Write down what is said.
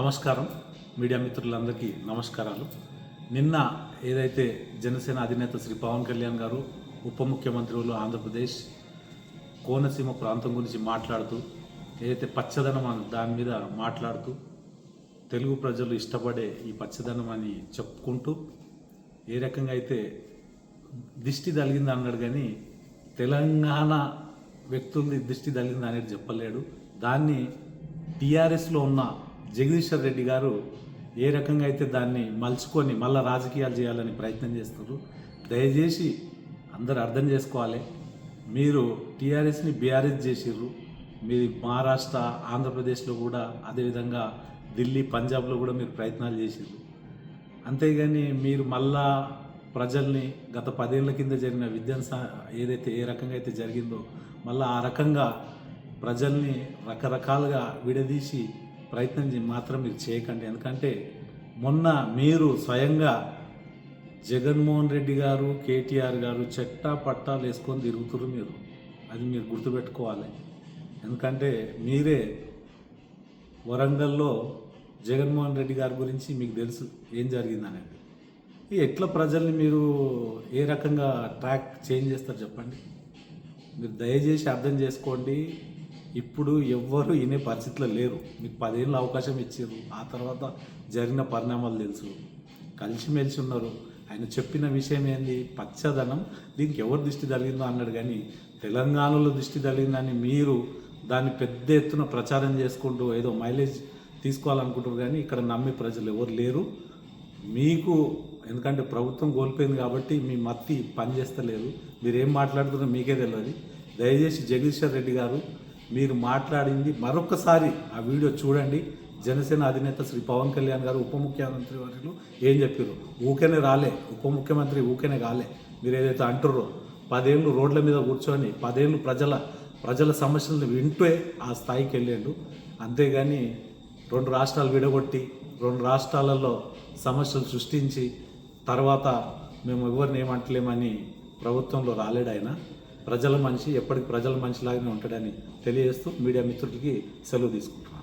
నమస్కారం మీడియా మిత్రులందరికీ నమస్కారాలు. నిన్న ఏదైతే జనసేన అధినేత శ్రీ పవన్ కళ్యాణ్ గారు ఉప ముఖ్యమంత్రులు ఆంధ్రప్రదేశ్ కోనసీమ ప్రాంతం గురించి మాట్లాడుతూ ఏదైతే పచ్చదనం అని దాని మీద మాట్లాడుతూ తెలుగు ప్రజలు ఇష్టపడే ఈ పచ్చదనం అని చెప్పుకుంటూ ఏ రకంగా అయితే దిష్టి తగిలింది అన్నాడు, కానీ తెలంగాణ వ్యక్తులది దిష్టి తగిలింది అనేది చెప్పలేడు. దాన్ని టీఆర్ఎస్లో ఉన్న జగదీశ్వర్ రెడ్డి గారు ఏ రకంగా అయితే దాన్ని మలుచుకొని మళ్ళీ రాజకీయాలు చేయాలని ప్రయత్నం చేస్తున్నారు. దయచేసి అందరు అర్థం చేసుకోవాలి. మీరు టీఆర్ఎస్ని బీఆర్ఎస్ చేసిర్రు. మీరు మహారాష్ట్ర ఆంధ్రప్రదేశ్లో కూడా అదేవిధంగా ఢిల్లీ పంజాబ్లో కూడా మీరు ప్రయత్నాలు చేసిర్రు. అంతేగాని మీరు మళ్ళా ప్రజల్ని గత 10 ఏళ్ల కింద జరిగిన విధ్వంస ఏదైతే ఏ రకంగా అయితే జరిగిందో మళ్ళీ ఆ రకంగా ప్రజల్ని రకరకాలుగా విడదీసి ప్రయత్నం మాత్రం మీరు చేయకండి. ఎందుకంటే మొన్న మీరు స్వయంగా జగన్మోహన్ రెడ్డి గారు, కేటీఆర్ గారు చెట్టా పట్టాలు వేసుకొని తిరుగుతున్నారు. మీరు గుర్తుపెట్టుకోవాలి. ఎందుకంటే మీరే వరంగల్లో జగన్మోహన్ రెడ్డి గారి గురించి మీకు తెలుసు ఏం జరిగిందనేది. ఎట్లా ప్రజల్ని మీరు ఏ రకంగా ట్రాక్ చేంజ్ చేస్తారు చెప్పండి. మీరు దయచేసి అర్థం చేసుకోండి. ఇప్పుడు ఎవ్వరు వినే పరిస్థితిలో లేరు. మీకు 10 ఏళ్ళు అవకాశం ఇచ్చారు. ఆ తర్వాత జరిగిన పరిణామాలు తెలుసు. కలిసిమెలిసి ఉన్నారు. ఆయన చెప్పిన విషయం ఏంది? పచ్చదనం. దీనికి ఎవరు దృష్టి తగిలిందో అన్నాడు, కానీ తెలంగాణలో దృష్టి తగిలిందని మీరు దాన్ని పెద్ద ఎత్తున ప్రచారం చేసుకుంటూ ఏదో మైలేజ్ తీసుకోవాలనుకుంటారు, కానీ ఇక్కడ నమ్మే ప్రజలు ఎవరు లేరు. మీకు ఎందుకంటే ప్రభుత్వం కోల్పోయింది కాబట్టి మీ మత్తి పనిచేస్తలేదు. మీరు ఏం మాట్లాడుతున్నారో మీకే తెలియదు. దయచేసి జగదీశ్వర్ రెడ్డి గారు మీరు మాట్లాడింది మరొకసారి ఆ వీడియో చూడండి. జనసేన అధినేత శ్రీ పవన్ కళ్యాణ్ గారు ఉప ముఖ్యమంత్రి వారు ఏం చెప్పారు? ఊకేనే రాలే, ఉప ముఖ్యమంత్రి ఊకేనే కాలే. మీరు ఏదైతే అంటుర్రో 10 ఏళ్ళు రోడ్ల మీద కూర్చొని 10 ఏళ్ళు ప్రజల సమస్యలను వింటే ఆ స్థాయికి వెళ్ళాడు. అంతేగాని 2 రాష్ట్రాలు విడగొట్టి 2 రాష్ట్రాలలో సమస్యలు సృష్టించి తర్వాత మేము ఎవరిని ఏమంటలేమని ప్రభుత్వంలో రాలేడు. ఆయన ప్రజల మనిషి, ఎప్పటికి ప్రజల మనిషిలాగానే ఉంటాడని తెలియజేస్తూ మీడియా మిత్రుడికి సెలవు తీసుకుంటాం.